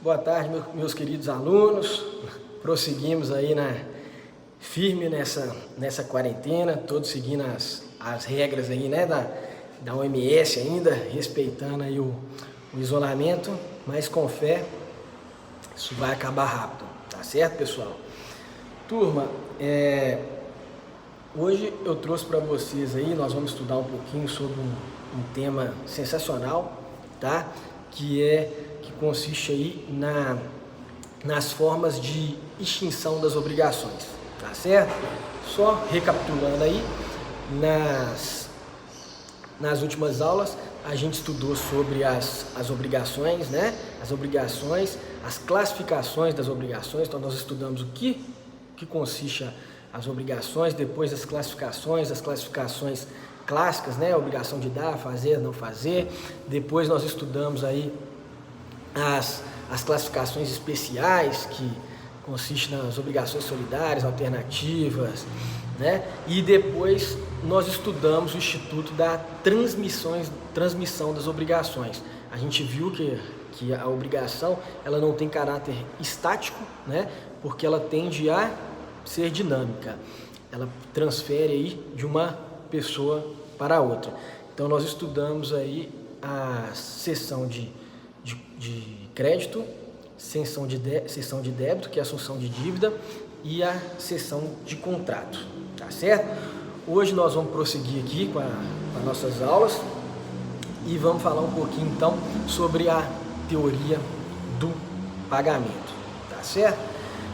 Boa tarde, meus queridos alunos. Prosseguimos aí firme nessa quarentena, todos seguindo as regras aí, né, da OMS ainda, respeitando aí o isolamento, mas com fé isso vai acabar rápido, tá certo, pessoal? Turma, hoje eu trouxe para vocês aí, nós vamos estudar um pouquinho sobre um tema sensacional, tá? Que consiste aí nas formas de extinção das obrigações, tá certo? Só recapitulando aí, nas últimas aulas a gente estudou sobre as obrigações, né? As obrigações, as classificações das obrigações. Então nós estudamos o que consiste as obrigações, depois as classificações clássicas, né? A obrigação de dar, fazer, não fazer. Depois nós estudamos aí as classificações especiais, que consistem nas obrigações solidárias, alternativas, né? E depois nós estudamos o Instituto da transmissão das obrigações. A gente viu que a obrigação ela não tem caráter estático, né? Porque ela tende a ser dinâmica. Ela transfere aí de uma pessoa para outra. Então nós estudamos aí a seção de crédito, seção de débito, que é a assunção de dívida, e a seção de contrato, tá certo? Hoje nós vamos prosseguir aqui com as nossas aulas e vamos falar um pouquinho então sobre a teoria do pagamento, tá certo?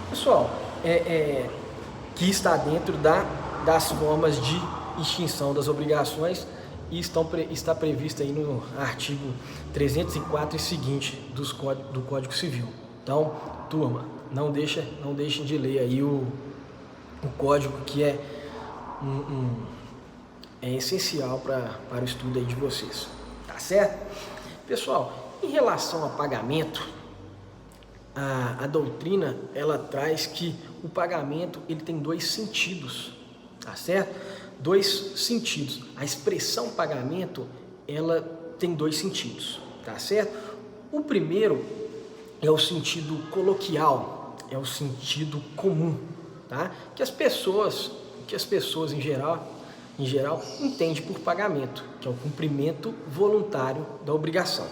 Pessoal, que está dentro das formas de extinção das obrigações e está prevista aí no artigo 304 e seguinte do Código Civil. Então, turma, não deixem de ler aí o código, que é essencial para o estudo aí de vocês, tá certo? Pessoal, em relação a pagamento, a doutrina ela traz que o pagamento ele tem dois sentidos, tá certo? Dois sentidos. A expressão pagamento ela tem dois sentidos, tá certo? O primeiro é o sentido coloquial, é o sentido comum, tá? Que as pessoas em geral entendem por pagamento, que é o cumprimento voluntário da obrigação,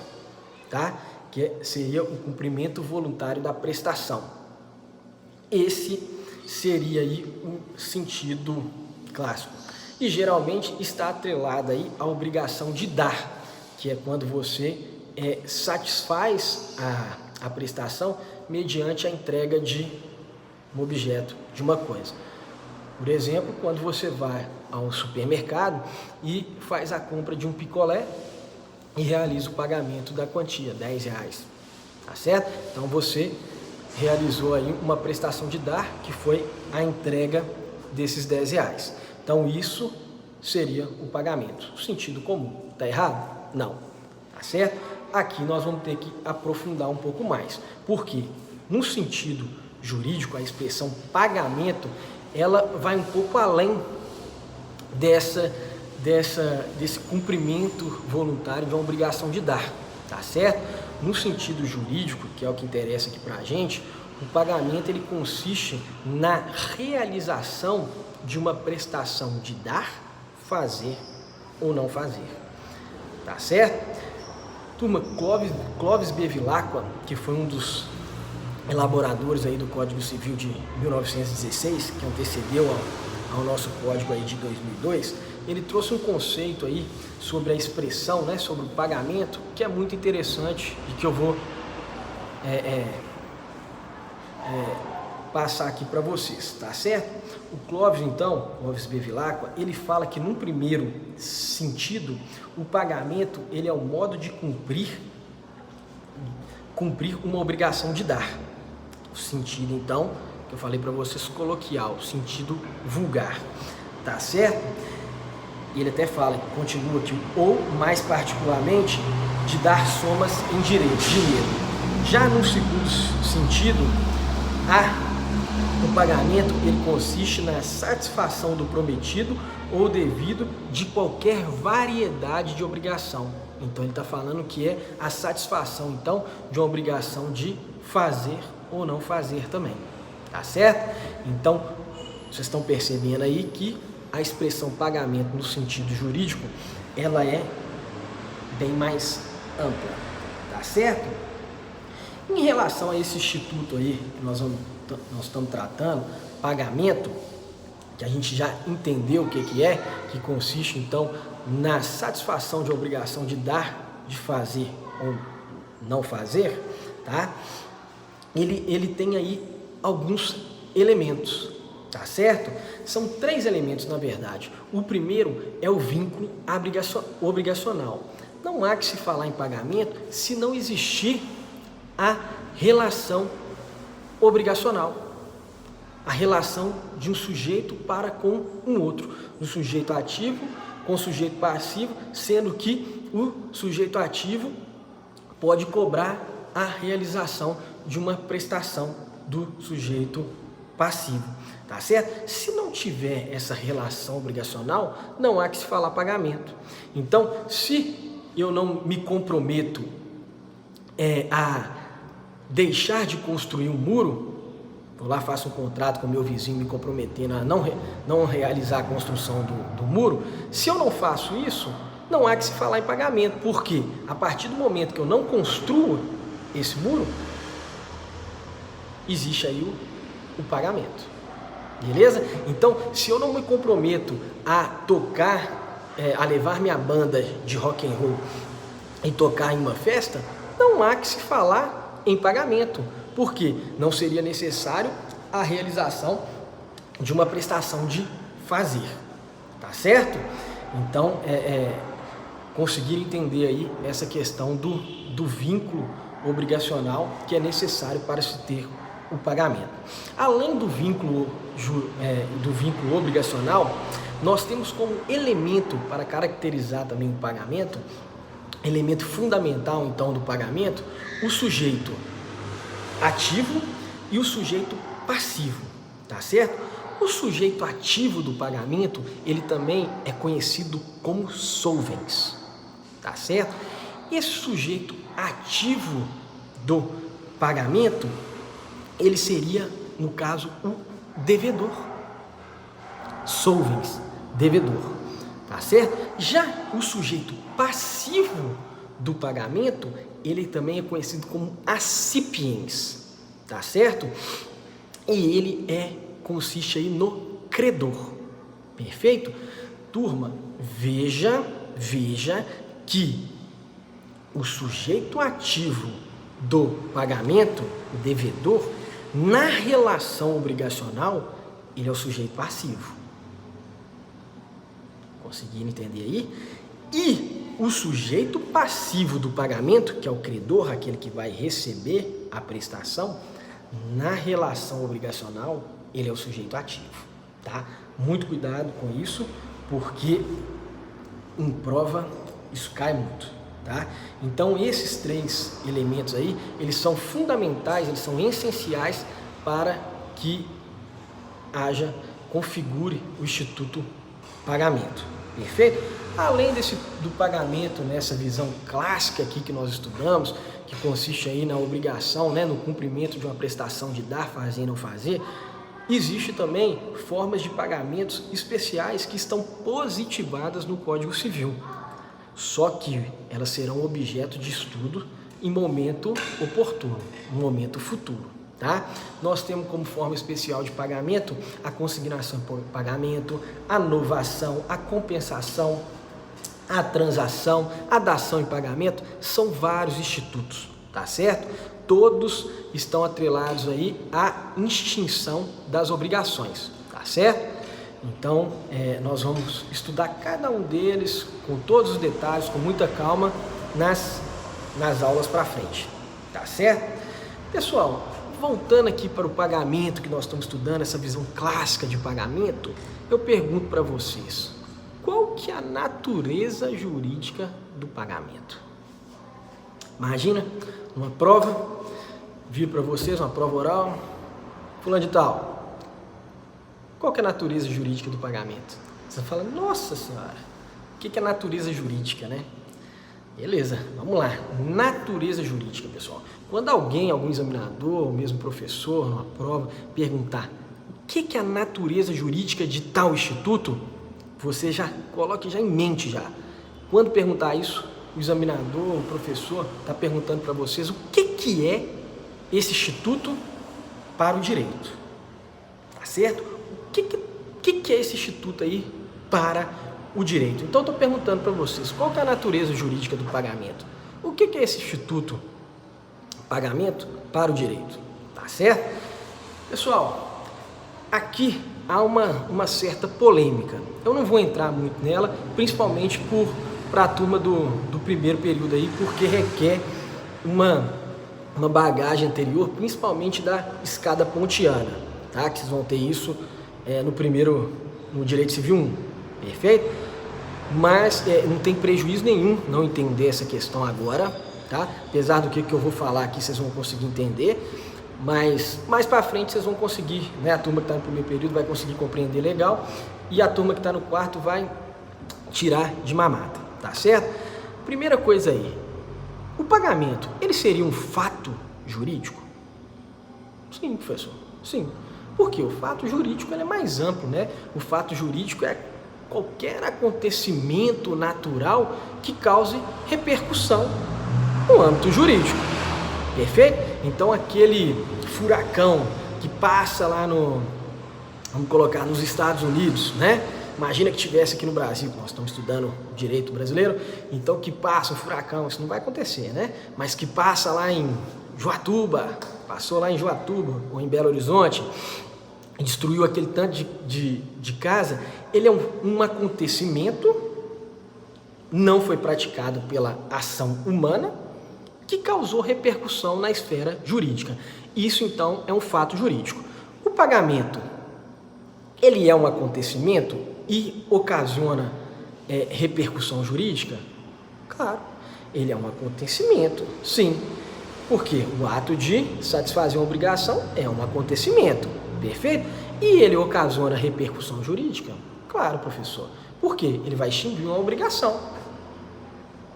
tá? Que seria o cumprimento voluntário da prestação. Esse seria aí o sentido clássico. E geralmente está atrelada aí a obrigação de dar, que é quando você satisfaz a prestação mediante a entrega de um objeto, de uma coisa. Por exemplo, quando você vai ao supermercado e faz a compra de um picolé e realiza o pagamento da quantia, R$10, tá certo? Então você realizou aí uma prestação de dar, que foi a entrega desses R$10. Então isso seria o pagamento. O sentido comum. Está errado? Não. Tá certo? Aqui nós vamos ter que aprofundar um pouco mais. Porque no sentido jurídico, a expressão pagamento, ela vai um pouco além desse cumprimento voluntário de uma obrigação de dar. Tá certo? No sentido jurídico, que é o que interessa aqui para a gente, o pagamento ele consiste na realização de uma prestação de dar, fazer ou não fazer, tá certo? Turma, Clovis Bevilacqua, que foi um dos elaboradores aí do Código Civil de 1916, que antecedeu ao nosso código aí de 2002, ele trouxe um conceito aí sobre a expressão, né, sobre o pagamento, que é muito interessante e que eu vou passar aqui para vocês, tá certo? O Clovis Bevilacqua, ele fala que num primeiro sentido, o pagamento ele é o modo de cumprir uma obrigação de dar. O sentido, então, que eu falei para vocês, coloquial, sentido vulgar, tá certo? E ele até fala, continua aqui, ou mais particularmente, de dar somas em dinheiro. Já no segundo sentido, o pagamento ele consiste na satisfação do prometido ou devido de qualquer variedade de obrigação. Então ele está falando que é a satisfação então de uma obrigação de fazer ou não fazer também, tá certo? Então vocês estão percebendo aí que a expressão pagamento no sentido jurídico ela é bem mais ampla, tá certo? Em relação a esse instituto aí que nós estamos tratando, pagamento, que a gente já entendeu o que é, que consiste então na satisfação de obrigação de dar, de fazer ou não fazer, tá? Ele tem aí alguns elementos, tá certo? São 3 elementos na verdade. O primeiro é o vínculo obrigacional. Não há que se falar em pagamento se não existir a relação obrigacional, a relação de um sujeito para com um outro, um sujeito ativo com o sujeito passivo, sendo que o sujeito ativo pode cobrar a realização de uma prestação do sujeito passivo, tá certo? Se não tiver essa relação obrigacional, não há que se falar pagamento. Então, se eu não me comprometo a deixar de construir um muro, vou lá, faço um contrato com meu vizinho me comprometendo a não realizar a construção do muro, se eu não faço isso, não há que se falar em pagamento, porque a partir do momento que eu não construo esse muro, existe aí o pagamento, beleza? Então, se eu não me comprometo a tocar, a levar minha banda de rock and roll e tocar em uma festa, não há que se falar em pagamento, porque não seria necessário a realização de uma prestação de fazer, tá certo? Então, conseguir entender aí essa questão do vínculo obrigacional que é necessário para se ter o pagamento. Além do vínculo obrigacional, nós temos como elemento para caracterizar também o pagamento, elemento fundamental então do pagamento, o sujeito ativo e o sujeito passivo, tá certo? O sujeito ativo do pagamento, ele também é conhecido como solvens, tá certo? Esse sujeito ativo do pagamento, ele seria, no caso, o devedor. Solvens, devedor, tá certo? Já o sujeito passivo do pagamento, ele também é conhecido como accipiens, tá certo? E ele consiste aí no credor, perfeito? Turma, veja que o sujeito ativo do pagamento, o devedor, na relação obrigacional, ele é o sujeito passivo. Conseguiram entender aí? E o sujeito passivo do pagamento, que é o credor, aquele que vai receber a prestação, na relação obrigacional, ele é o sujeito ativo, tá? Muito cuidado com isso, porque em prova isso cai muito, tá? Então esses 3 elementos aí, eles são fundamentais, eles são essenciais para que configure o instituto pagamento, perfeito? Além do pagamento, nessa visão clássica aqui que nós estudamos, que consiste aí na obrigação, no cumprimento de uma prestação de dar, fazer e não fazer, existe também formas de pagamentos especiais que estão positivadas no Código Civil, só que elas serão objeto de estudo em momento oportuno, em momento futuro, tá? Nós temos como forma especial de pagamento a consignação por pagamento, a novação, a compensação, a transação, a dação em pagamento. São vários institutos, tá certo? Todos estão atrelados aí à extinção das obrigações, tá certo? Então, nós vamos estudar cada um deles com todos os detalhes, com muita calma, nas aulas para frente, tá certo? Pessoal, voltando aqui para o pagamento que nós estamos estudando, essa visão clássica de pagamento, eu pergunto para vocês, qual que é a natureza jurídica do pagamento? Imagina, uma prova, vir para vocês, uma prova oral, fulano de tal, qual que é a natureza jurídica do pagamento? Você fala, nossa senhora, o que é a natureza jurídica, né? Beleza, vamos lá. Natureza jurídica, pessoal. Quando algum examinador, ou mesmo professor, numa prova, perguntar o que é a natureza jurídica de tal instituto, você já coloque já em mente já. Quando perguntar isso, o examinador, o professor está perguntando para vocês o que é esse instituto para o direito. Tá certo? O que é esse instituto aí para o direito? Então, estou perguntando para vocês, qual que é a natureza jurídica do pagamento? O que é esse instituto pagamento para o direito? Tá certo? Pessoal, aqui há uma certa polêmica. Eu não vou entrar muito nela, principalmente para a turma do primeiro período aí, porque requer uma bagagem anterior, principalmente da escada pontiana, tá? Que vocês vão ter isso no Direito Civil 1, perfeito? Mas não tem prejuízo nenhum não entender essa questão agora, tá? Apesar do que eu vou falar aqui, vocês vão conseguir entender, mas mais para frente vocês vão conseguir, né? A turma que está no primeiro período vai conseguir compreender legal e a turma que está no quarto vai tirar de mamata, tá certo? Primeira coisa aí, o pagamento, ele seria um fato jurídico? Sim, professor, sim. Porque o fato jurídico ele é mais amplo, né? O fato jurídico é qualquer acontecimento natural que cause repercussão no âmbito jurídico, perfeito? Então aquele furacão que passa lá vamos colocar nos Estados Unidos, né? Imagina que tivesse aqui no Brasil, nós estamos estudando direito brasileiro, então que passa um furacão, isso não vai acontecer, né? Mas que passa lá em Joatuba, passou lá em Joatuba ou em Belo Horizonte, e destruiu aquele tanto de casa, ele é um acontecimento, não foi praticado pela ação humana, que causou repercussão na esfera jurídica. Isso, então, é um fato jurídico. O pagamento, ele é um acontecimento e ocasiona repercussão jurídica? Claro, ele é um acontecimento, sim. Porque o ato de satisfazer uma obrigação é um acontecimento, perfeito? E ele ocasiona repercussão jurídica? Claro, professor. Por quê? Ele vai extinguir uma obrigação.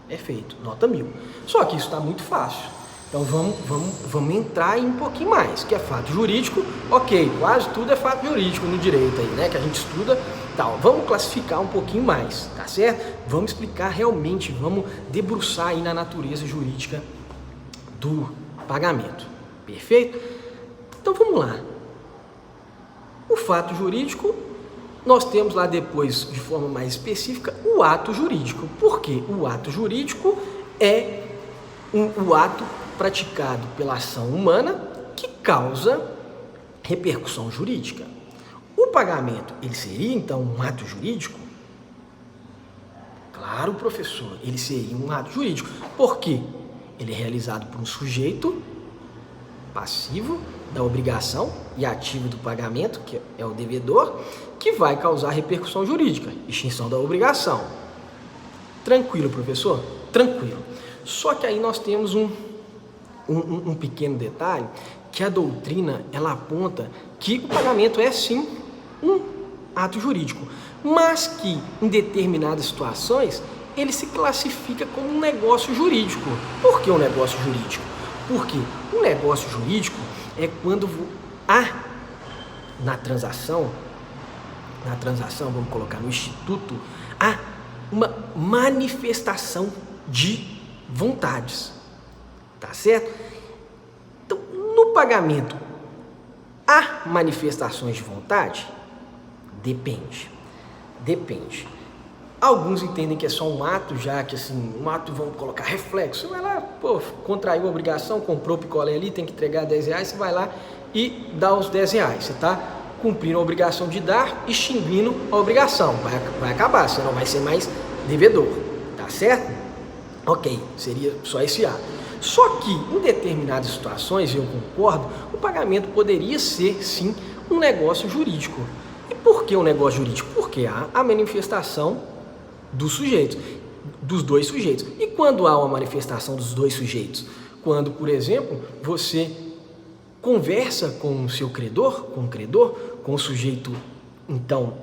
Perfeito, nota 1000. Só que isso está muito fácil. Então vamos entrar aí um pouquinho mais, que é fato jurídico, ok, quase tudo é fato jurídico no direito aí, né, que a gente estuda, tal. Vamos classificar um pouquinho mais, tá certo? Vamos explicar realmente, vamos debruçar aí na natureza jurídica do pagamento, perfeito? Então vamos lá. O fato jurídico, nós temos lá depois, de forma mais específica, o ato jurídico. Por quê? O ato jurídico é o ato praticado pela ação humana que causa repercussão jurídica. O pagamento, ele seria então um ato jurídico? Claro, professor, ele seria um ato jurídico. Por quê? Ele é realizado por um sujeito passivo da obrigação e ativo do pagamento, que é o devedor, que vai causar repercussão jurídica, extinção da obrigação. Tranquilo, professor? Tranquilo. Só que aí nós temos um pequeno detalhe, que a doutrina, ela aponta que o pagamento é sim um ato jurídico, mas que em determinadas situações ele se classifica como um negócio jurídico. Por que um negócio jurídico? Porque um negócio jurídico é quando há na transação, vamos colocar no instituto, há uma manifestação de vontades, tá certo? Então, no pagamento, há manifestações de vontade? Depende. Alguns entendem que é só um ato, já que assim, um ato, vamos colocar reflexo. Você vai lá, contraiu a obrigação, comprou o picolé ali, tem que entregar R$10, você vai lá e dá os R$10. Você está cumprindo a obrigação de dar, extinguindo a obrigação. Vai acabar, você não vai ser mais devedor, tá certo? Ok, seria só esse ato. Só que, em determinadas situações, eu concordo, o pagamento poderia ser, sim, um negócio jurídico. E por que um negócio jurídico? Porque há a manifestação dos sujeitos, dos dois sujeitos. E quando há uma manifestação dos dois sujeitos? Quando, por exemplo, você conversa com o seu credor, com o sujeito, então,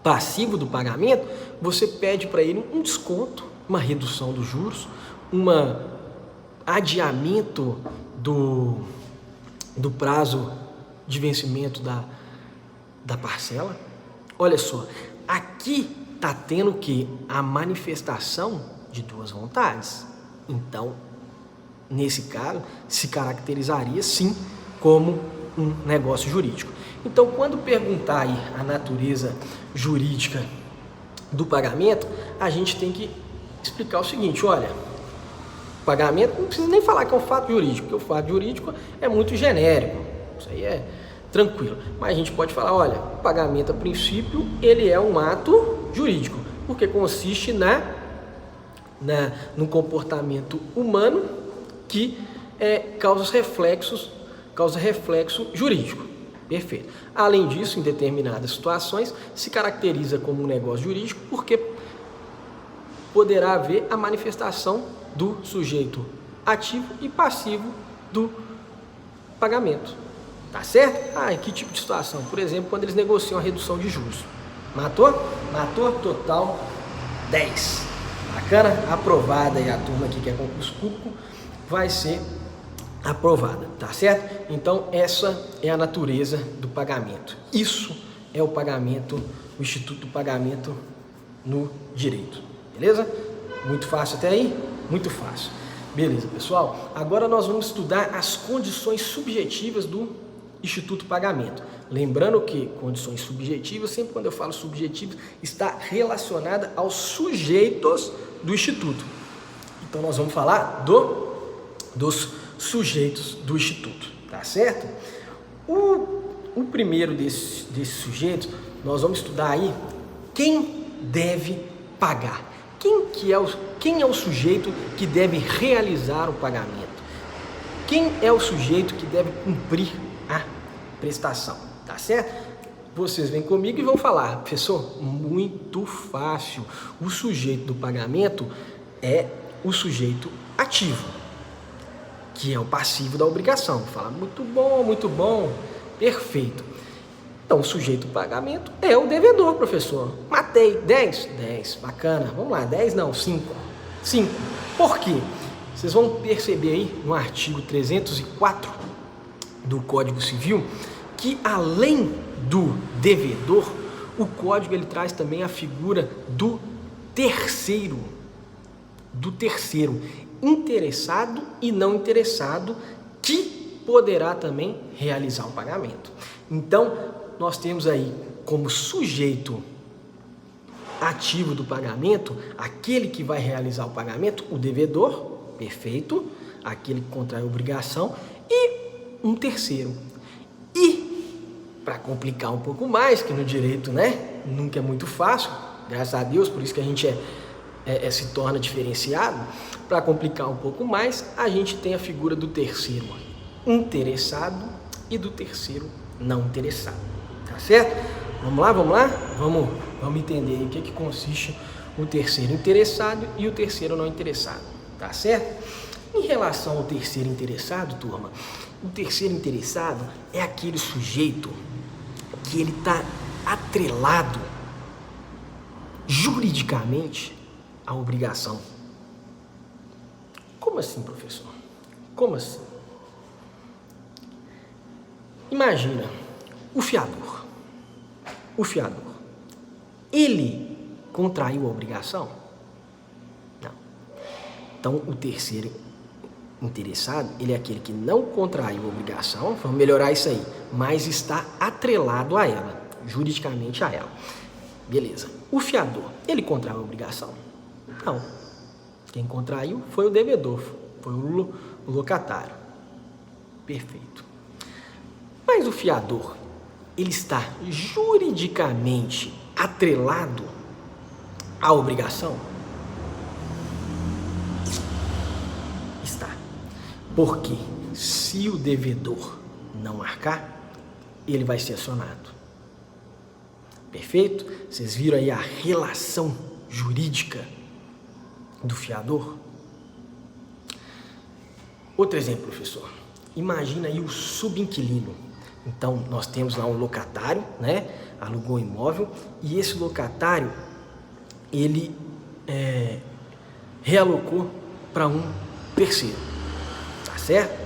passivo do pagamento, você pede para ele um desconto uma redução dos juros, um adiamento do prazo de vencimento da parcela. Olha só, aqui está tendo o que? A manifestação de duas vontades. Então, nesse caso, se caracterizaria sim como um negócio jurídico. Então, quando perguntar aí a natureza jurídica do pagamento, a gente tem que explicar o seguinte: olha, o pagamento não precisa nem falar que é um fato jurídico, porque o fato jurídico é muito genérico, isso aí é tranquilo. Mas a gente pode falar, olha, o pagamento a princípio ele é um ato jurídico, porque consiste no comportamento humano que causa reflexo jurídico. Perfeito. Além disso, em determinadas situações, se caracteriza como um negócio jurídico porque poderá haver a manifestação do sujeito ativo e passivo do pagamento. Tá certo? Em que tipo de situação? Por exemplo, quando eles negociam a redução de juros. Matou? Matou, total 10. Bacana? Aprovada aí a turma aqui que é concurso público vai ser aprovada, tá certo? Então essa é a natureza do pagamento. Isso é o pagamento, o instituto do pagamento no direito. Beleza? Muito fácil até aí? Muito fácil. Beleza, pessoal? Agora nós vamos estudar as condições subjetivas do instituto pagamento. Lembrando que condições subjetivas, sempre quando eu falo subjetivas, está relacionada aos sujeitos do instituto. Então nós vamos falar dos sujeitos do instituto, tá certo? O primeiro desses sujeitos, nós vamos estudar aí quem deve pagar. Quem é o sujeito que deve realizar o pagamento? Quem é o sujeito que deve cumprir a prestação, tá certo? Vocês vêm comigo e vão falar, professor, muito fácil. O sujeito do pagamento é o sujeito ativo, que é o passivo da obrigação. Fala, muito bom, perfeito. Então, o sujeito do pagamento é o devedor, professor. Matei, 10? 10, bacana. Vamos lá, 10 não, 5. 5. Por quê? Vocês vão perceber aí no artigo 304 do Código Civil que, além do devedor, o Código ele traz também a figura do terceiro, interessado e não interessado, que poderá também realizar o pagamento. Então, nós temos aí como sujeito ativo do pagamento, aquele que vai realizar o pagamento, o devedor, perfeito, aquele que contrai a obrigação, e um terceiro. E, para complicar um pouco mais, que no direito, nunca é muito fácil, graças a Deus, por isso que a gente se torna diferenciado. Para complicar um pouco mais, a gente tem a figura do terceiro interessado e do terceiro não interessado, tá certo? Vamos lá? Vamos entender aí o que consiste o terceiro interessado e o terceiro não interessado, tá certo? Em relação ao terceiro interessado, turma, o terceiro interessado é aquele sujeito que ele está atrelado juridicamente à obrigação. Como assim, professor? Como assim? Imagina, o fiador. Ele contraiu a obrigação? Não. Então, o terceiro interessado, ele é aquele que não contraiu a obrigação, vamos melhorar isso aí, mas está atrelado a ela, juridicamente a ela. Beleza. O fiador, ele contraiu a obrigação? Não. Quem contraiu foi o devedor, foi o locatário. Perfeito. Mas o fiador, ele está juridicamente atrelado à obrigação? Está. Porque se o devedor não arcar, ele vai ser acionado. Perfeito? Vocês viram aí a relação jurídica do fiador? Outro exemplo, professor. Imagina aí o subinquilino. Então, nós temos lá um locatário, alugou um imóvel, e esse locatário, ele realocou para um terceiro, tá certo?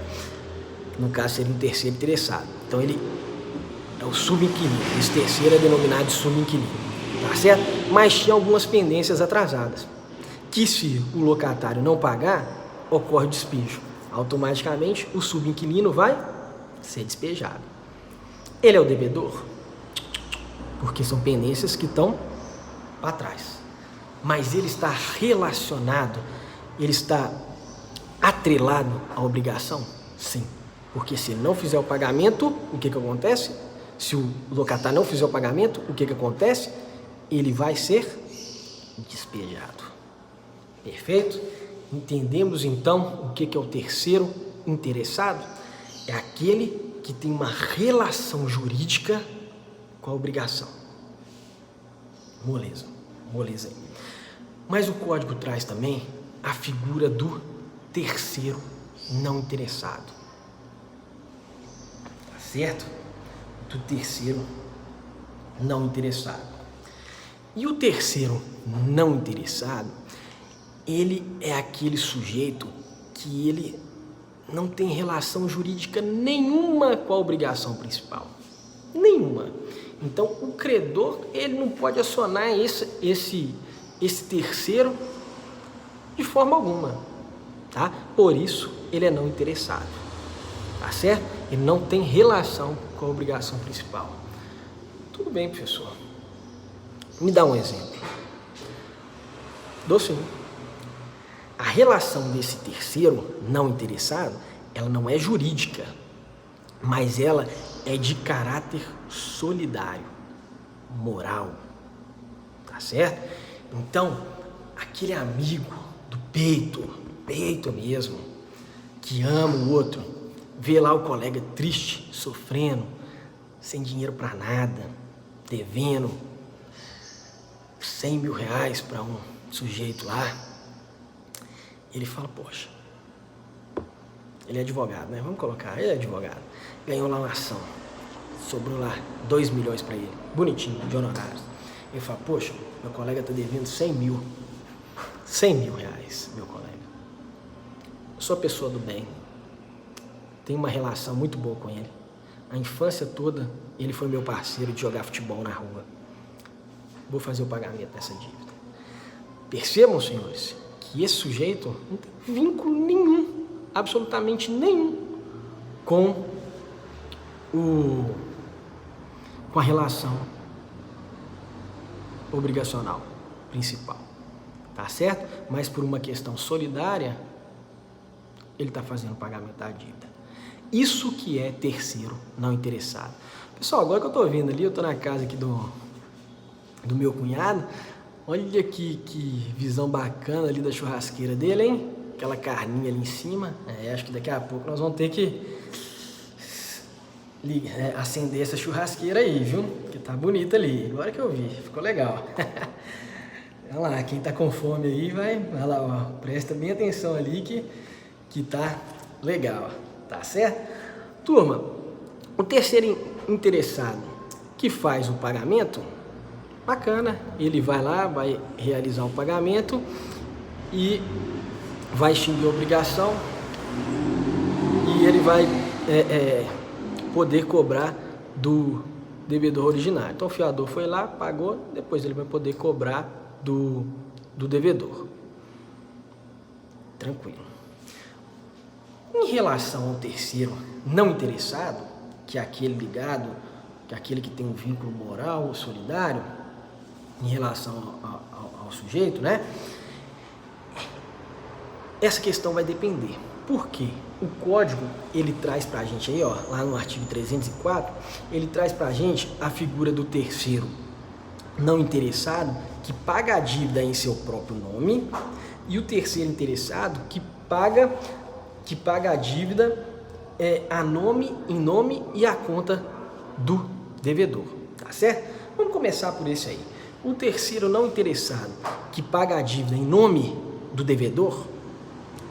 No caso seria um terceiro interessado. Então ele é o subinquilino. Esse terceiro é denominado de subinquilino, tá certo? Mas tinha algumas pendências atrasadas, que se o locatário não pagar, ocorre o despejo. Automaticamente o subinquilino vai ser despejado. Ele é o devedor, porque são pendências que estão para trás. Mas ele está relacionado, ele está atrelado à obrigação? Sim. Porque se ele não fizer o pagamento, o que acontece? Se o locatário não fizer o pagamento, o que acontece? Ele vai ser despejado. Perfeito? Entendemos então o que é o terceiro interessado? É aquele que tem uma relação jurídica com a obrigação. Moleza, moleza aí. Mas o código traz também a figura do terceiro não interessado. Tá certo? Do terceiro não interessado. E o terceiro não interessado, ele é aquele sujeito que ele não tem relação jurídica nenhuma com a obrigação principal. Nenhuma. Então, o credor, ele não pode acionar esse terceiro de forma alguma, tá? Por isso, ele é não interessado, tá certo? Ele não tem relação com a obrigação principal. Tudo bem, professor. Me dá um exemplo. Dou sim. A relação desse terceiro não interessado, ela não é jurídica, mas ela é de caráter solidário, moral, tá certo? Então, aquele amigo do peito mesmo, que ama o outro, vê lá o colega triste, sofrendo, sem dinheiro para nada, devendo 100 mil reais para um sujeito lá, ele fala, poxa, ele é advogado, né? Vamos colocar, ele é advogado, ganhou lá uma ação, sobrou lá 2 milhões para ele, bonitinho, de honorários. Ele fala, poxa, meu colega está devendo 100 mil reais, meu colega. Eu sou pessoa do bem, tenho uma relação muito boa com ele. A infância toda, ele foi meu parceiro de jogar futebol na rua. Vou fazer o pagamento dessa dívida. Percebam, senhores, que esse sujeito não tem vínculo nenhum, absolutamente nenhum, com a relação obrigacional principal, tá certo? Mas por uma questão solidária, ele está fazendo o pagamento da dívida. Isso que é terceiro não interessado. Pessoal, agora que eu estou vendo ali, eu estou na casa aqui do meu cunhado. Olha que visão bacana ali da churrasqueira dele, hein? Aquela carninha ali em cima. Acho que daqui a pouco nós vamos ter que acender essa churrasqueira aí, viu? Que tá bonita ali. Agora que eu vi, ficou legal. Olha lá, quem tá com fome aí vai lá, ó, presta bem atenção ali que tá legal, tá certo? Turma, o terceiro interessado que faz o pagamento, bacana, ele vai lá, vai realizar o pagamento e vai extinguir a obrigação e ele vai poder cobrar do devedor originário. Então o fiador foi lá, pagou, depois ele vai poder cobrar do devedor. Tranquilo. Em relação ao terceiro não interessado, que é aquele ligado, que é aquele que tem um vínculo moral ou solidário, em relação ao sujeito, né? Essa questão vai depender. Por quê? O código, ele traz pra gente aí, ó, lá no artigo 304, ele traz pra gente a figura do terceiro não interessado, que paga a dívida em seu próprio nome, e o terceiro interessado, que paga a dívida em nome e a conta do devedor, tá certo? Vamos começar por esse aí. O terceiro não interessado, que paga a dívida em nome do devedor,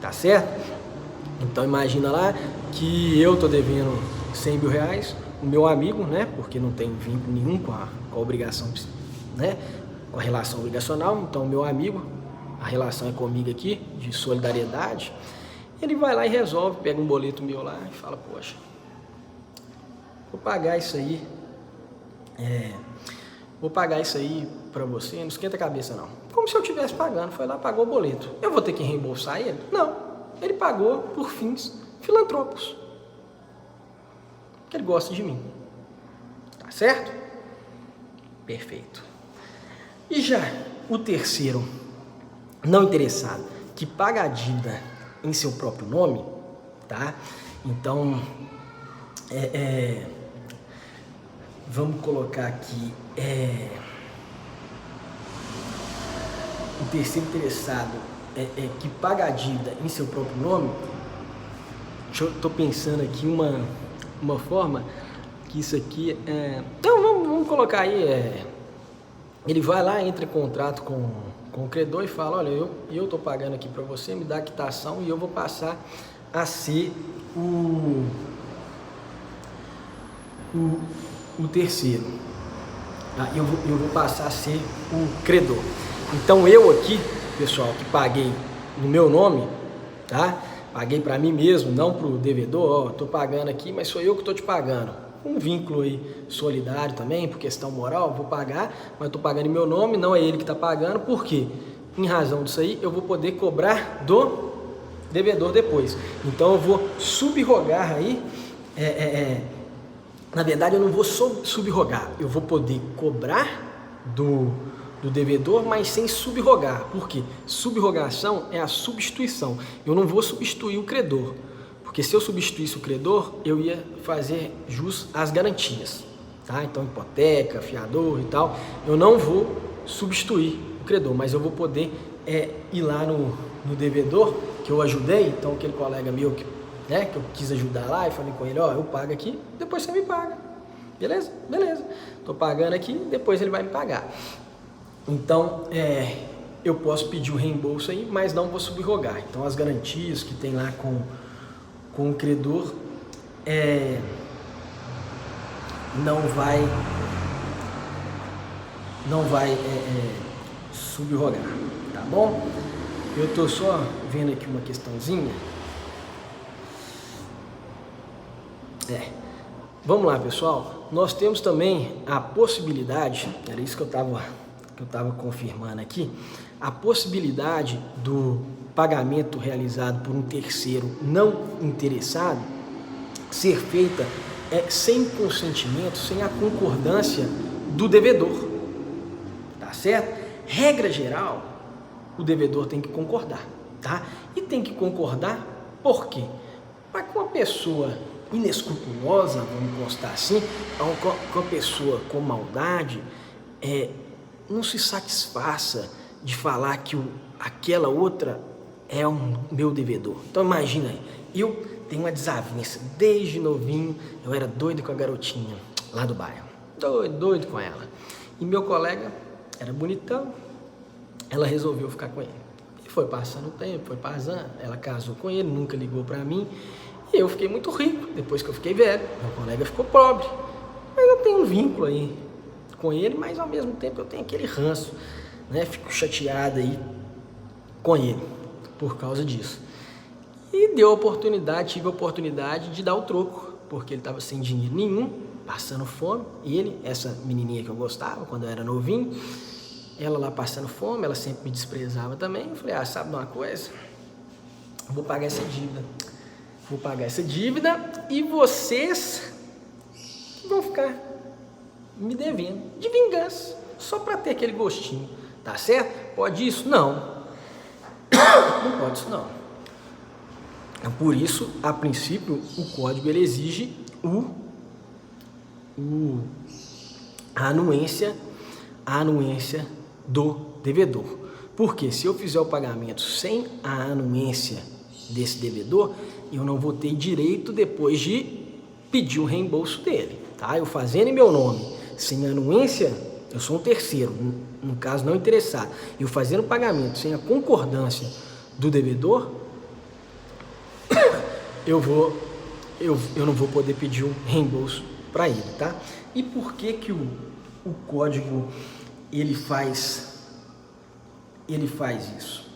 tá certo? Então imagina lá que eu tô devendo 100 mil reais, o meu amigo, né, porque não tem vínculo nenhum com a obrigação, né, com a relação obrigacional, então o meu amigo, relação é comigo aqui, de solidariedade, ele vai lá e resolve, pega um boleto meu lá e fala, poxa, vou pagar isso aí, para você, não esquenta a cabeça não. Como se eu estivesse pagando, foi lá, pagou o boleto. Eu vou ter que reembolsar ele? Não, ele pagou por fins filantrópicos. Porque ele gosta de mim. Tá certo? Perfeito. E já o terceiro, não interessado, que paga a dívida em seu próprio nome, tá? Então, vamos colocar aqui, o terceiro interessado que paga a dívida em seu próprio nome. Eu estou pensando aqui uma forma que isso aqui então vamos colocar aí, ele vai lá, entra em contrato com o credor e fala, olha, eu estou pagando aqui para você, me dá a quitação e eu vou passar a ser o terceiro. Eu vou passar a ser o credor. Então eu aqui, pessoal, que paguei no meu nome, tá? Paguei para mim mesmo, não para o devedor, tô pagando aqui, mas sou eu que estou te pagando. Um vínculo aí solidário também, por questão moral, vou pagar, mas estou pagando em meu nome, não é ele que está pagando, por quê? Em razão disso aí, eu vou poder cobrar do devedor depois. Então eu vou subrogar aí, na verdade eu não vou subrogar, eu vou poder cobrar do devedor, mas sem subrogar. Por quê? Subrogação é a substituição. Eu não vou substituir o credor, porque se eu substituísse o credor, eu ia fazer jus às garantias, tá? Então hipoteca, fiador e tal, eu não vou substituir o credor, mas eu vou poder ir lá no devedor que eu ajudei. Então aquele colega meu que eu quis ajudar lá e falei com ele, ó, eu pago aqui, depois você me paga, beleza? Beleza, tô pagando aqui, depois ele vai me pagar. Então, eu posso pedir o reembolso aí, mas não vou subrogar. Então, as garantias que tem lá com o credor não vai subrogar, tá bom? Eu tô só vendo aqui uma questãozinha. Vamos lá, pessoal. Nós temos também a possibilidade, era isso que eu estava confirmando aqui, a possibilidade do pagamento realizado por um terceiro não interessado ser feita sem consentimento, sem a concordância do devedor, tá certo? Regra geral, o devedor tem que concordar, tá? E tem que concordar por quê? Para que uma pessoa inescrupulosa, vamos constar assim, uma pessoa com maldade, não se satisfaça de falar que aquela outra é um meu devedor. Então imagina, eu tenho uma desavença, desde novinho eu era doido com a garotinha lá do bairro, doido com ela, e meu colega era bonitão, ela resolveu ficar com ele, e foi passando o tempo, foi passando, ela casou com ele, nunca ligou pra mim, e eu fiquei muito rico, depois que eu fiquei velho, meu colega ficou pobre, mas eu tenho um vínculo aí com ele, mas ao mesmo tempo eu tenho aquele ranço, né? Fico chateado aí com ele por causa disso. E tive a oportunidade de dar o troco, porque ele estava sem dinheiro nenhum, passando fome. E ele, essa menininha que eu gostava quando eu era novinho, ela lá passando fome, ela sempre me desprezava também. Eu falei, sabe de uma coisa? Vou pagar essa dívida e vocês vão ficar me devendo, de vingança, só para ter aquele gostinho, tá certo? Pode isso? Não. Não pode isso não. Por isso, a princípio, o código ele exige a anuência do devedor. Porque se eu fizer o pagamento sem a anuência desse devedor, eu não vou ter direito depois de pedir o reembolso dele, tá? Eu fazendo em meu nome, sem anuência, eu sou um terceiro, no caso não interessado, eu fazendo o pagamento sem a concordância do devedor, eu não vou poder pedir um reembolso para ele, tá? E por que que o código ele faz isso?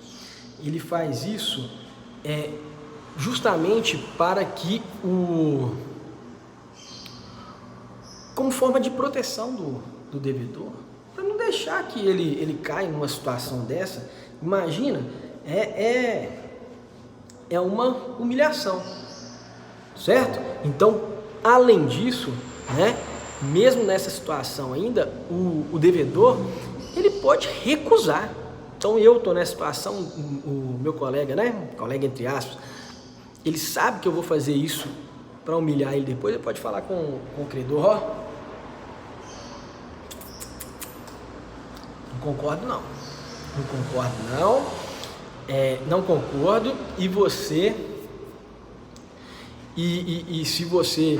ele faz isso justamente para que como forma de proteção do devedor, para não deixar que ele caia numa situação dessa. Imagina, é uma humilhação, certo? Então, além disso, né, mesmo nessa situação ainda, o devedor, ele pode recusar. Então, eu estou nessa situação, o meu colega, né, colega entre aspas, ele sabe que eu vou fazer isso para humilhar ele depois, ele pode falar com o credor, ó, não concordo não, não concordo, e você, e se você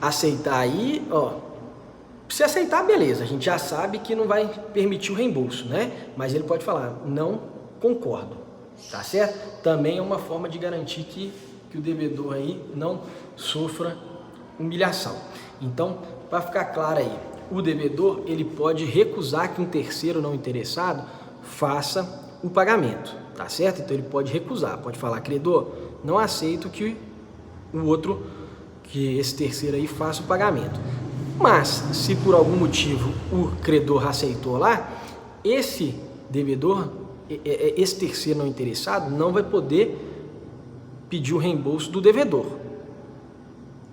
aceitar aí, ó, se aceitar, beleza, a gente já sabe que não vai permitir o reembolso, né? Mas ele pode falar, não concordo, tá certo? Também é uma forma de garantir que o devedor aí não sofra humilhação. Então, para ficar claro aí, o devedor, ele pode recusar que um terceiro não interessado faça o pagamento, tá certo? Então ele pode recusar, pode falar, credor, não aceito que que esse terceiro aí faça o pagamento. Mas, se por algum motivo o credor aceitou lá, esse devedor, esse terceiro não interessado, não vai poder pedir o reembolso do devedor,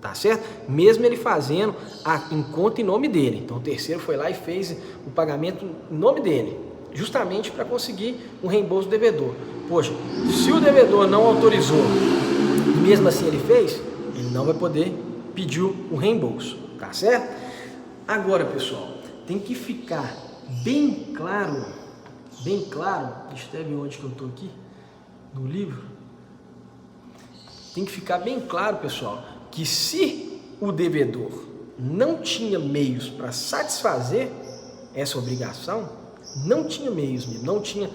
tá certo? Mesmo ele fazendo em conta em nome dele. Então o terceiro foi lá e fez o pagamento em nome dele, justamente para conseguir um reembolso do devedor. Poxa, se o devedor não autorizou, mesmo assim ele fez, ele não vai poder pedir o reembolso, tá certo? Agora, pessoal, tem que ficar bem claro, deixa eu até ver onde que eu estou aqui, no livro, tem que ficar bem claro, pessoal, que se o devedor não tinha meios para satisfazer essa obrigação, não tinha meios mesmo, não tinha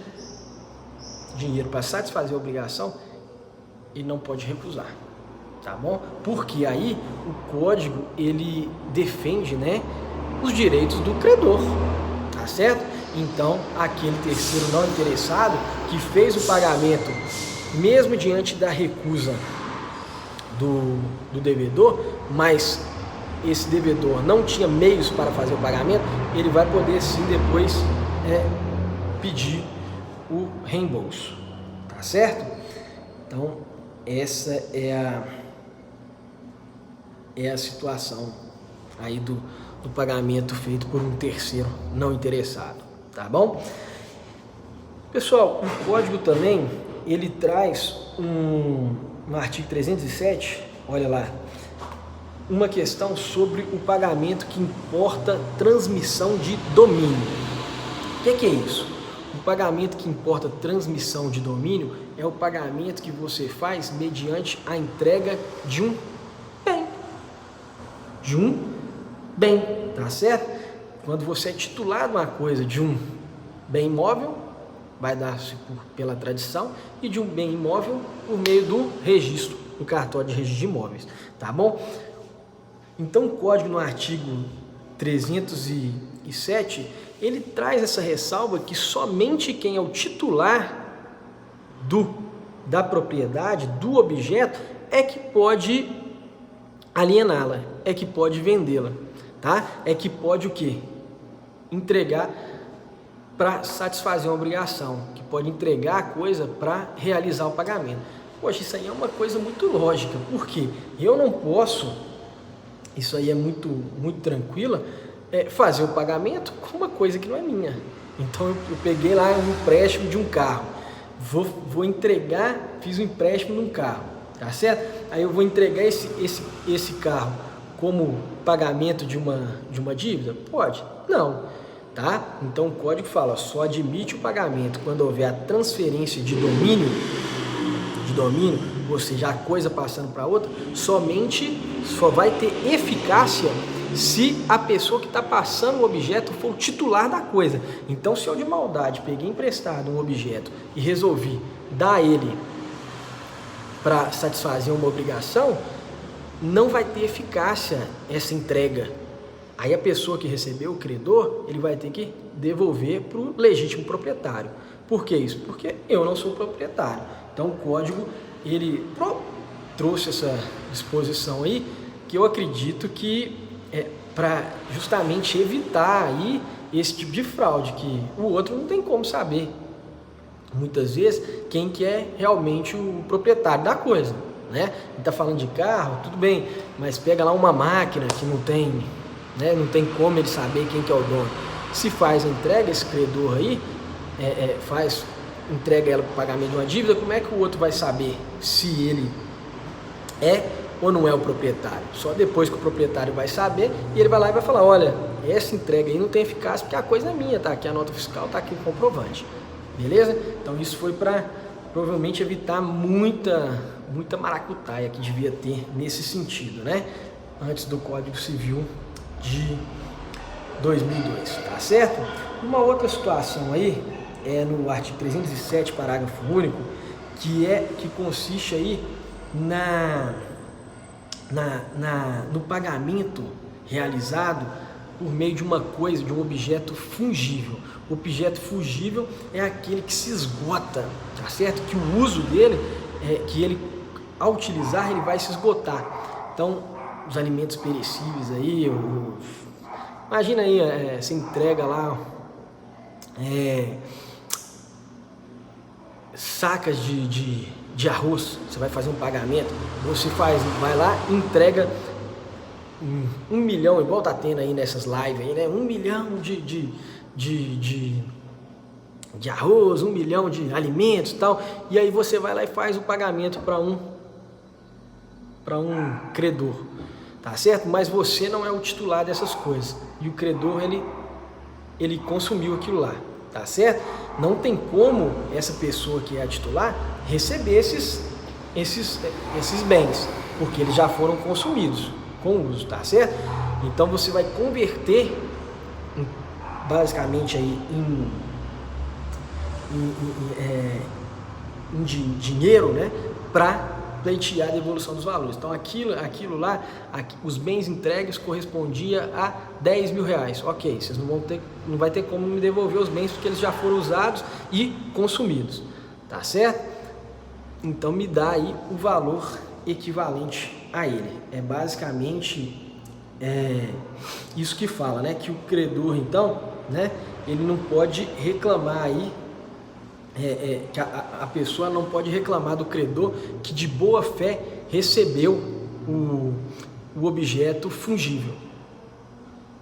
dinheiro para satisfazer a obrigação, ele não pode recusar, tá bom? Porque aí o código, ele defende, né, os direitos do credor, tá certo? Então, aquele terceiro não interessado que fez o pagamento, mesmo diante da recusa do devedor, mas esse devedor não tinha meios para fazer o pagamento, ele vai poder sim depois pedir o reembolso, tá certo? Então, essa é a situação aí do pagamento feito por um terceiro não interessado, tá bom? Pessoal, o código também, ele traz no artigo 307, olha lá, uma questão sobre o pagamento que importa transmissão de domínio. O que é isso? O pagamento que importa transmissão de domínio é o pagamento que você faz mediante a entrega de um bem, tá certo? Quando você é titular de uma coisa, de um bem imóvel, vai dar-se pela tradição, e de um bem imóvel por meio do registro, do cartório de registro de imóveis, tá bom? Então o código no artigo 307, ele traz essa ressalva que somente quem é o titular da propriedade, do objeto, é que pode aliená-la, é que pode vendê-la, tá? É que pode o quê? Entregar para satisfazer uma obrigação, que pode entregar a coisa para realizar o pagamento. Poxa, isso aí é uma coisa muito lógica, porque eu não posso, isso aí é muito tranquila, fazer o pagamento com uma coisa que não é minha. Então eu peguei lá um empréstimo de um carro, vou entregar, fiz um empréstimo num carro, tá certo? Aí eu vou entregar esse carro como pagamento de uma dívida? Pode? Não, tá? Então o código fala, só admite o pagamento quando houver a transferência de domínio, ou seja, a coisa passando para outra, só vai ter eficácia se a pessoa que está passando o objeto for o titular da coisa. Então, se eu de maldade peguei emprestado um objeto e resolvi dar ele para satisfazer uma obrigação, não vai ter eficácia essa entrega. Aí a pessoa que recebeu, o credor, ele vai ter que devolver para o legítimo proprietário, Por que isso? Porque eu não sou proprietário. Então o código ele trouxe essa disposição aí, que eu acredito que é para justamente evitar aí esse tipo de fraude, que o outro não tem como saber muitas vezes quem que é realmente o proprietário da coisa, né? Está falando de carro, tudo bem, mas pega lá uma máquina que não tem, né, não tem como ele saber quem que é o dono. Se faz a entrega, esse credor aí entrega ela para o pagamento de uma dívida, como é que o outro vai saber se ele é ou não é o proprietário? Só depois que o proprietário vai saber e ele vai lá e vai falar, olha, essa entrega aí não tem eficácia porque a coisa é minha, tá aqui a nota fiscal, tá aqui o comprovante. Beleza? Então isso foi para provavelmente evitar muita maracutaia que devia ter nesse sentido, né? Antes do Código Civil de 2002, tá certo? Uma outra situação aí é no artigo 307, parágrafo único, que consiste aí no pagamento realizado por meio de uma coisa, de um objeto fungível. O objeto fungível é aquele que se esgota, tá certo? Que o uso dele, que ele, ao utilizar, ele vai se esgotar. Então, os alimentos perecíveis aí, imagina aí, você entrega lá sacas de arroz, você vai fazer um pagamento, você vai lá e entrega 1 milhão, igual tá tendo aí nessas lives aí, né? 1 milhão de arroz, 1 milhão de alimentos e tal, e aí você vai lá e faz o pagamento para um credor, tá certo? Mas você não é o titular dessas coisas, e o credor ele consumiu aquilo lá, tá certo? Não tem como essa pessoa que é a titular receber esses bens, porque eles já foram consumidos com o uso, tá certo? Então você vai converter basicamente aí em dinheiro, né, para pleitear a devolução dos valores. Então aquilo lá, os bens entregues correspondia a 10 mil reais. Ok, vocês não vai ter como me devolver os bens porque eles já foram usados e consumidos, tá certo? Então me dá aí o valor equivalente a ele. É basicamente isso que fala, né? Que o credor, então, né? Ele não pode reclamar aí, que a pessoa não pode reclamar do credor que de boa fé recebeu o objeto fungível.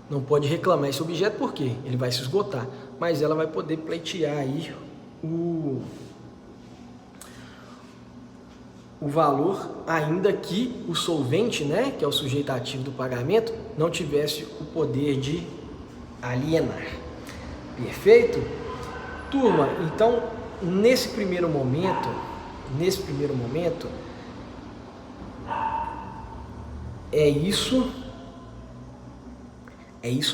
Não pode reclamar esse objeto porque ele vai se esgotar, mas ela vai poder pleitear aí o valor, ainda que o solvente, né, que é o sujeito ativo do pagamento, não tivesse o poder de alienar. Perfeito? Turma, então, nesse primeiro momento, é isso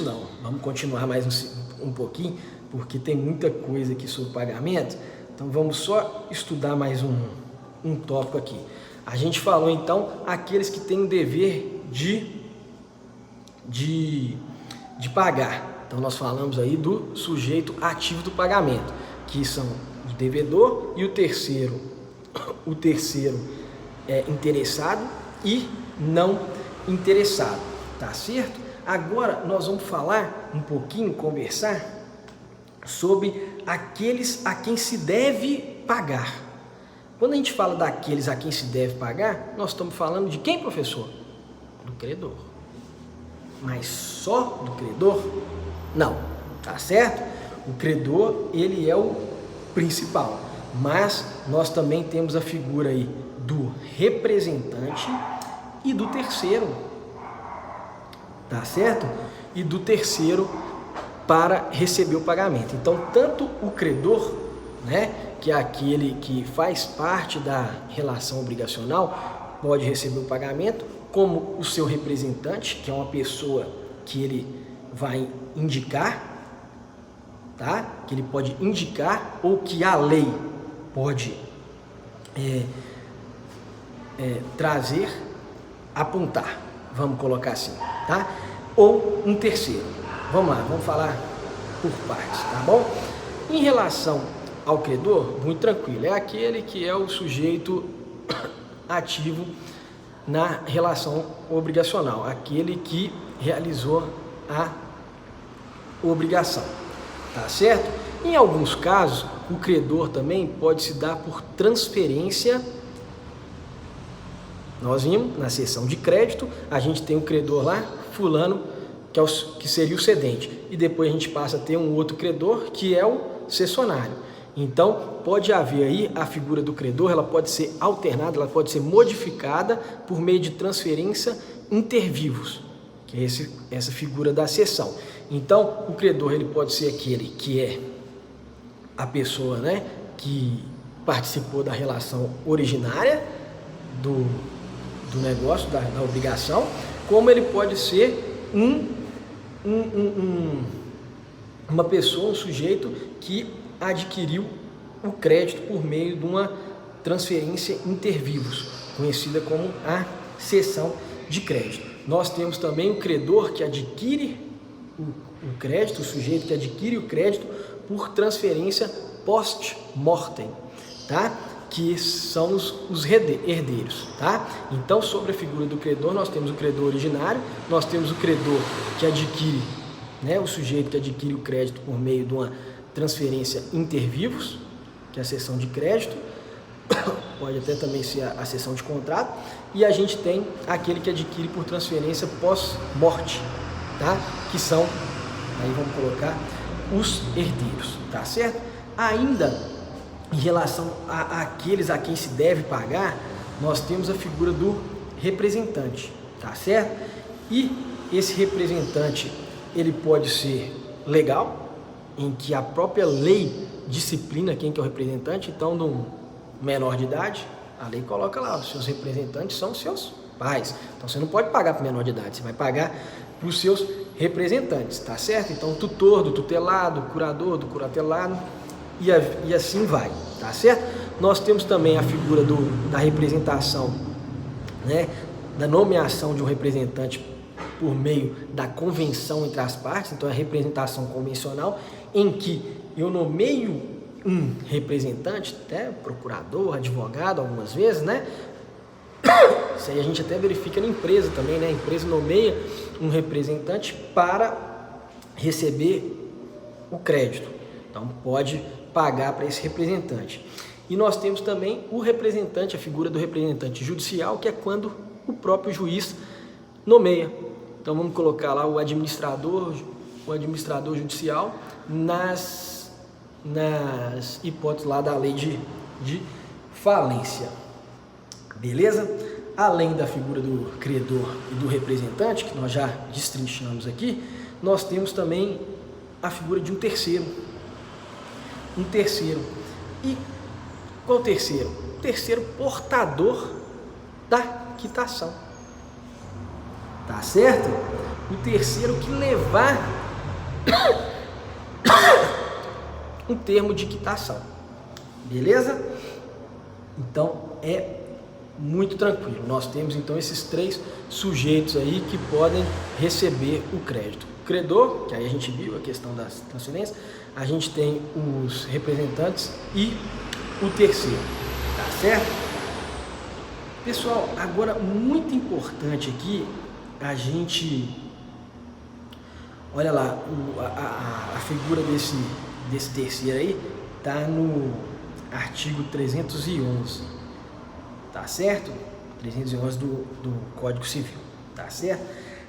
não. Vamos continuar mais um pouquinho, porque tem muita coisa aqui sobre pagamento, então vamos só estudar mais um tópico aqui. A gente falou então aqueles que têm o dever de pagar. Então nós falamos aí do sujeito ativo do pagamento, que são o devedor e o terceiro é interessado e não interessado, tá certo? Agora nós vamos falar um pouquinho, conversar sobre aqueles a quem se deve pagar. Quando a gente fala daqueles a quem se deve pagar, nós estamos falando de quem, professor? Do credor. Mas só do credor? Não, tá certo? O credor, ele é o principal, mas nós também temos a figura aí do representante e do terceiro, tá certo? E do terceiro para receber o pagamento. Então, tanto o credor, né, que é aquele que faz parte da relação obrigacional, pode receber o pagamento, como o seu representante, que é uma pessoa que ele vai indicar, tá? Que ele pode indicar ou que a lei pode trazer, apontar, vamos colocar assim, tá? Ou um terceiro. Vamos lá, vamos falar por partes, tá bom? Em relação ao credor, muito tranquilo, é aquele que é o sujeito ativo na relação obrigacional, aquele que realizou a obrigação, tá certo? Em alguns casos, o credor também pode se dar por transferência. Nós vimos na seção de crédito, a gente tem um credor lá, fulano, que seria o cedente, e depois a gente passa a ter um outro credor, que é o cessionário. Então, pode haver aí a figura do credor, ela pode ser alternada, ela pode ser modificada por meio de transferência inter vivos, que é essa figura da cessão. Então, o credor ele pode ser aquele que é a pessoa, né, que participou da relação originária do negócio, da obrigação, como ele pode ser uma pessoa, um sujeito que adquiriu o crédito por meio de uma transferência inter vivos, conhecida como a cessão de crédito. Nós temos também o credor que adquire o crédito, o sujeito que adquire o crédito por transferência post-mortem, tá? Que são os herdeiros, tá? Então, sobre a figura do credor, nós temos o credor originário, nós temos o credor que adquire, né, o sujeito que adquire o crédito por meio de uma transferência inter vivos, que é a cessão de crédito, pode até também ser a cessão de contrato, e a gente tem aquele que adquire por transferência pós-morte, tá? Que são, aí vamos colocar, os herdeiros, tá certo? Ainda em relação àqueles a quem se deve pagar, nós temos a figura do representante, tá certo? E esse representante, ele pode ser legal, em que a própria lei disciplina quem que é o representante. Então, no menor de idade, a lei coloca lá, os seus representantes são seus pais. Então, você não pode pagar para o menor de idade, você vai pagar para os seus representantes, tá certo? Então, o tutor do tutelado, o curador do curatelado, e assim vai, tá certo? Nós temos também a figura da representação, né, da nomeação de um representante por meio da convenção entre as partes. Então, é a representação convencional, em que eu nomeio um representante, até procurador, advogado, algumas vezes, né? Isso aí a gente até verifica na empresa também, né? A empresa nomeia um representante para receber o crédito. Então, pode pagar para esse representante. E nós temos também o representante, a figura do representante judicial, que é quando o próprio juiz nomeia. Então, vamos colocar lá o administrador judicial nas hipóteses lá da lei de falência. Beleza? Além da figura do credor e do representante, que nós já destrinchamos aqui, nós temos também a figura de um terceiro. Um terceiro. E qual terceiro? O terceiro portador da quitação. Tá certo? O terceiro que levar um termo de quitação. Beleza? Então, é muito tranquilo. Nós temos, então, esses três sujeitos aí que podem receber o crédito. O credor, que aí a gente viu a questão das transferências, a gente tem os representantes e o terceiro. Tá certo? Pessoal, agora, muito importante aqui, a gente... Olha lá, a figura desse terceiro aí está no artigo 311, tá certo? 311 do Código Civil, tá certo?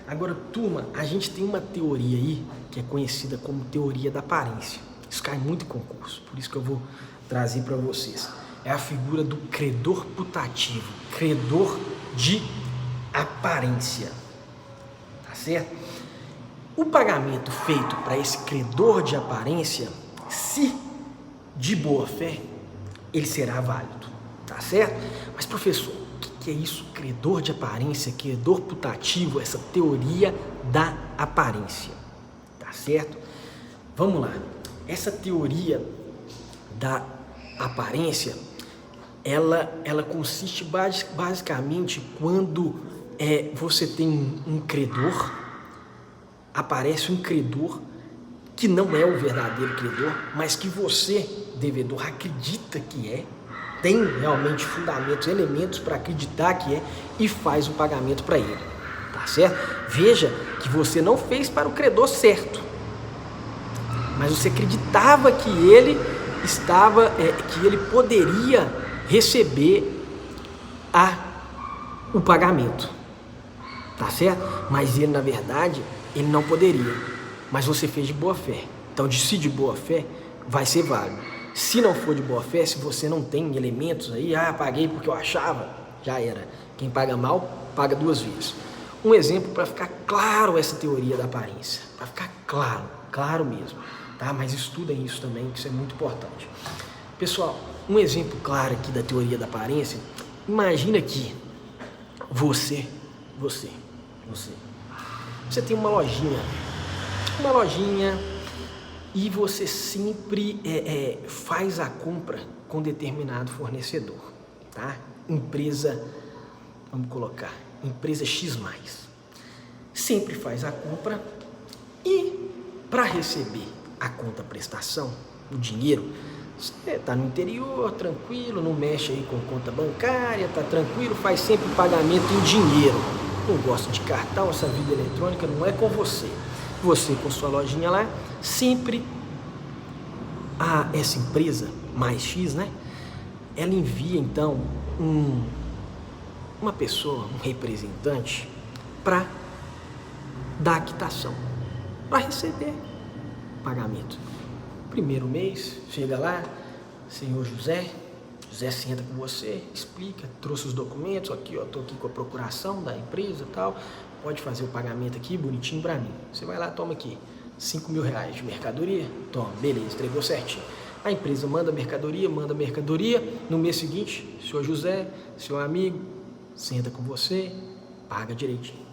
Agora, turma, a gente tem uma teoria aí que é conhecida como teoria da aparência. Isso cai muito em concurso, por isso que eu vou trazer para vocês. É a figura do credor putativo, credor de aparência, tá certo? O pagamento feito para esse credor de aparência, se de boa fé, ele será válido, tá certo? Mas, professor, o que é isso? Credor de aparência, credor putativo, essa teoria da aparência, tá certo? Vamos lá. Essa teoria da aparência, ela consiste basicamente quando você tem um credor, aparece um credor que não é o verdadeiro credor, mas que você, devedor, acredita que é, tem realmente fundamentos, elementos para acreditar que é e faz o pagamento para ele, tá certo? Veja que você não fez para o credor certo, mas você acreditava que ele que ele poderia receber o pagamento, tá certo? Mas ele, na verdade, ele não poderia, mas você fez de boa fé. Então, se de boa fé, vai ser válido. Se não for de boa fé, se você não tem elementos aí, paguei porque eu achava, já era. Quem paga mal, paga duas vezes. Um exemplo para ficar claro essa teoria da aparência, para ficar claro mesmo, tá? Mas estudem isso também, que isso é muito importante. Pessoal, um exemplo claro aqui da teoria da aparência, imagina que você tem uma lojinha e você sempre faz a compra com determinado fornecedor, tá? Empresa, vamos colocar, empresa X+. Sempre faz a compra e para receber a conta prestação, o dinheiro, você está no interior, tranquilo, não mexe aí com conta bancária, tá tranquilo, faz sempre o pagamento em dinheiro. Não gosta de cartão, essa vida eletrônica não é com você. Você com sua lojinha lá, sempre essa empresa mais X, né? Ela envia então uma pessoa, um representante, para dar a quitação, para receber o pagamento. Primeiro mês, chega lá, senhor José senta com você, explica, trouxe os documentos, aqui, ó, tô aqui com a procuração da empresa e tal, pode fazer o pagamento aqui bonitinho para mim. Você vai lá, toma aqui, R$5.000 de mercadoria, toma, beleza, entregou certinho. A empresa manda mercadoria, no mês seguinte, senhor José, seu amigo, senta com você, paga direitinho.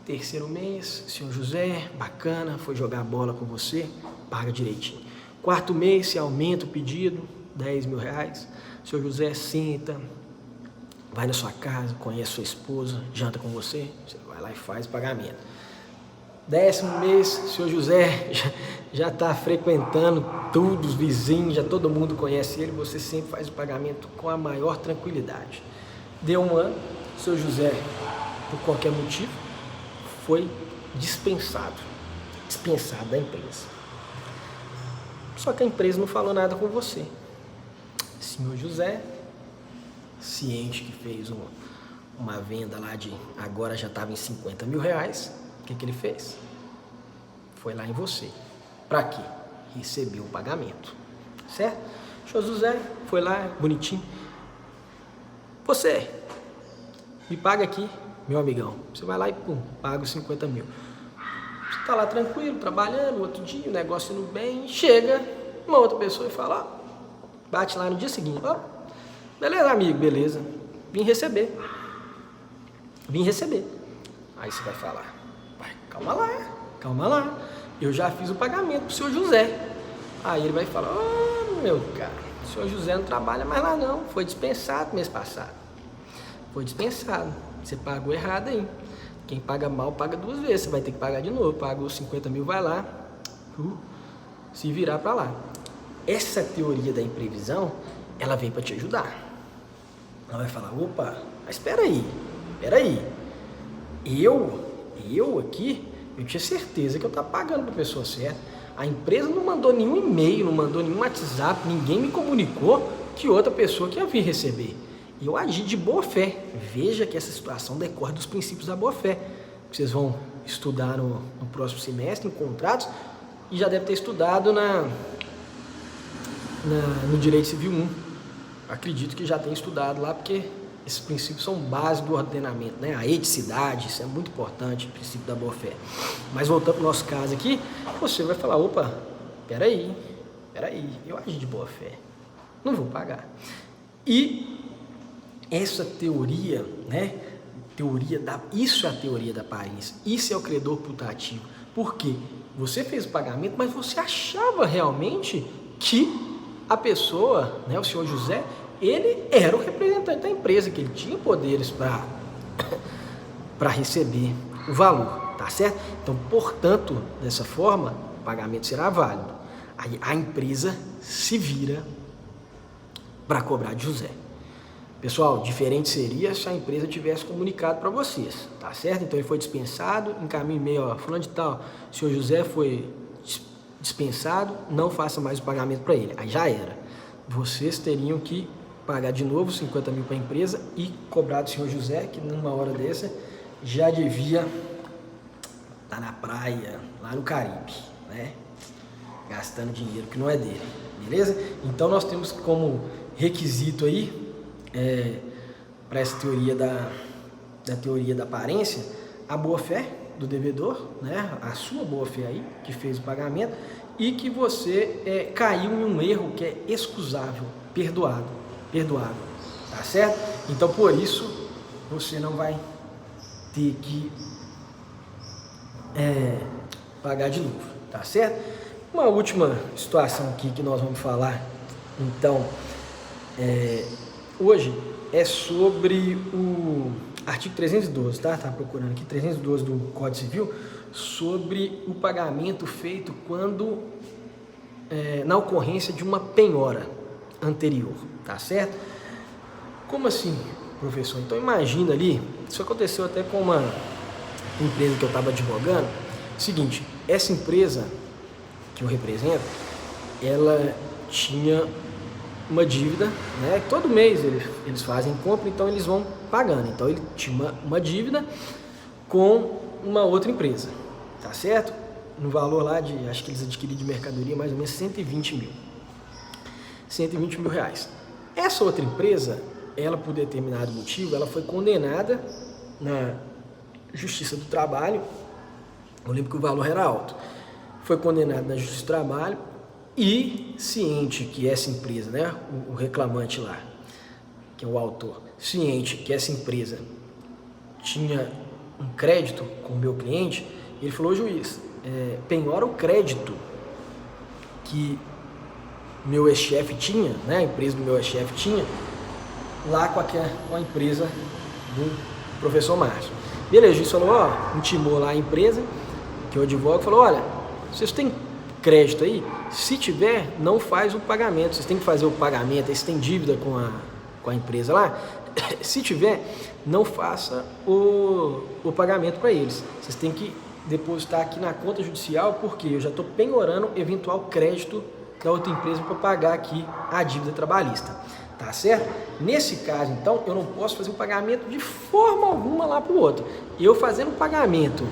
Terceiro mês, senhor José, bacana, foi jogar bola com você, paga direitinho. Quarto mês, se aumenta o pedido, R$10.000, senhor José senta, vai na sua casa, conhece sua esposa, janta com você, você vai lá e faz o pagamento. 10º mês, senhor José já está frequentando tudo, os vizinhos, já todo mundo conhece ele, você sempre faz o pagamento com a maior tranquilidade. Deu um ano, senhor José, por qualquer motivo, foi dispensado da empresa. Só que a empresa não falou nada com você. Senhor José, ciente que fez uma venda lá agora já estava em R$50.000, o que ele fez? Foi lá em você. Para quê? Receber o pagamento, certo? Senhor José foi lá, bonitinho. Você, me paga aqui, meu amigão. Você vai lá e paga os 50 mil. Você está lá tranquilo, trabalhando, outro dia, o negócio indo bem, chega uma outra pessoa e fala, bate lá no dia seguinte, beleza, amigo, beleza, vim receber. Aí você vai falar, calma lá, eu já fiz o pagamento pro senhor José. Aí ele vai falar, meu cara, o senhor José não trabalha mais lá não, foi dispensado mês passado. Você pagou errado aí. Quem paga mal, paga duas vezes, você vai ter que pagar de novo. Pagou 50 mil, vai lá, se virar para lá. Essa teoria da imprevisão, ela vem para te ajudar. Ela vai falar, mas espera aí. Eu aqui, eu tinha certeza que eu estava pagando para a pessoa certa. A empresa não mandou nenhum e-mail, não mandou nenhum WhatsApp, ninguém me comunicou que outra pessoa que ia vir receber. E eu agi de boa fé. Veja que essa situação decorre dos princípios da boa fé, que vocês vão estudar no próximo semestre, em contratos, e já deve ter estudado no Direito Civil 1. Acredito que já tem estudado lá, porque esses princípios são base do ordenamento, né? A eticidade, isso é muito importante, o princípio da boa fé. Mas voltando para o nosso caso aqui, você vai falar, peraí, eu agi de boa fé, não vou pagar. E essa teoria, né? Isso é a teoria da aparência, isso é o credor putativo. Por quê? Você fez o pagamento, mas você achava realmente que a pessoa, né, o senhor José, ele era o representante da empresa, que ele tinha poderes para receber o valor, tá certo? Então, portanto, dessa forma, pagamento será válido. Aí a empresa se vira para cobrar de José. Pessoal, diferente seria se a empresa tivesse comunicado para vocês, tá certo? Então ele foi dispensado, encaminha e-mail, ó, fulano de tal, o senhor José foi dispensado, não faça mais o pagamento para ele. Aí já era. Vocês teriam que pagar de novo 50 mil para a empresa e cobrar do senhor José, que numa hora dessa já devia estar na praia, lá no Caribe, né? Gastando dinheiro que não é dele, beleza? Então nós temos como requisito aí, para essa teoria da teoria da aparência, a boa-fé do devedor, né? A sua boa-fé aí, que fez o pagamento, e que você caiu em um erro que é excusável, perdoável, tá certo? Então por isso você não vai ter que pagar de novo, tá certo? Uma última situação aqui que nós vamos falar, então, hoje é sobre o artigo 312, tá? Tá procurando aqui, 312 do Código Civil, sobre o pagamento feito quando, na ocorrência de uma penhora anterior, tá certo? Como assim, professor? Então imagina ali, isso aconteceu até com uma empresa que eu estava advogando, seguinte, essa empresa que eu represento, ela tinha uma dívida, né? Todo mês eles fazem compra, então eles vão pagando. Então ele tinha uma dívida com uma outra empresa, tá certo? No valor lá de, acho que eles adquiriram de mercadoria mais ou menos 120 mil reais. Essa outra empresa, ela por determinado motivo, ela foi condenada na Justiça do Trabalho. Eu lembro que o valor era alto. Foi condenado na Justiça do Trabalho e ciente que essa empresa, né, o reclamante lá, que é o autor, ciente que essa empresa tinha um crédito com o meu cliente, ele falou: juiz, penhora o crédito que meu ex-chefe tinha, né, a empresa do meu ex-chefe tinha, lá com a empresa do professor Márcio. Beleza, o juiz falou, intimou lá a empresa, que eu advogo, falou: olha, vocês têm crédito aí? Se tiver, não faz o pagamento. Vocês têm que fazer o pagamento. Aí você tem dívida com a empresa lá. Se tiver, não faça o pagamento para eles. Vocês têm que depositar aqui na conta judicial, porque eu já estou penhorando eventual crédito da outra empresa para pagar aqui a dívida trabalhista. Tá certo? Nesse caso, então, eu não posso fazer o pagamento de forma alguma lá para o outro. Eu fazendo o pagamento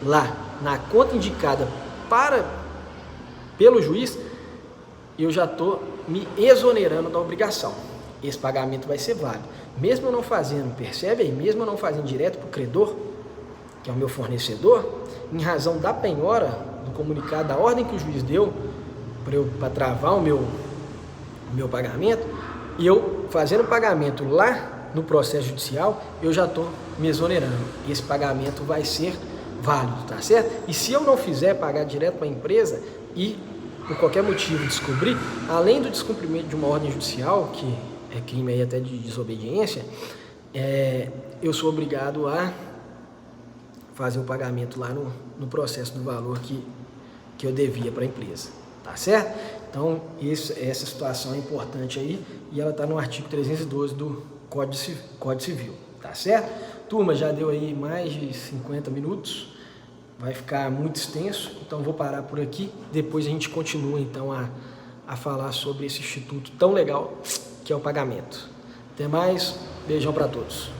lá na conta indicada pelo juiz, eu já estou me exonerando da obrigação. Esse pagamento vai ser válido. Mesmo eu não fazendo, percebe aí? Mesmo eu não fazendo direto para o credor, que é o meu fornecedor, em razão da penhora, do comunicado, da ordem que o juiz deu para travar o meu pagamento, e eu fazendo o pagamento lá no processo judicial, eu já estou me exonerando. Esse pagamento vai ser válido, tá certo? E se eu não fizer pagar direto para a empresa e por qualquer motivo descobrir, além do descumprimento de uma ordem judicial, que é crime aí até de desobediência, eu sou obrigado a fazer o pagamento lá no processo do valor que eu devia para a empresa, tá certo? Então essa situação é importante aí e ela está no artigo 312 do Código Civil, tá certo? Turma, já deu aí mais de 50 minutos, vai ficar muito extenso, então vou parar por aqui, depois a gente continua então a falar sobre esse instituto tão legal que é o pagamento. Até mais, beijão para todos.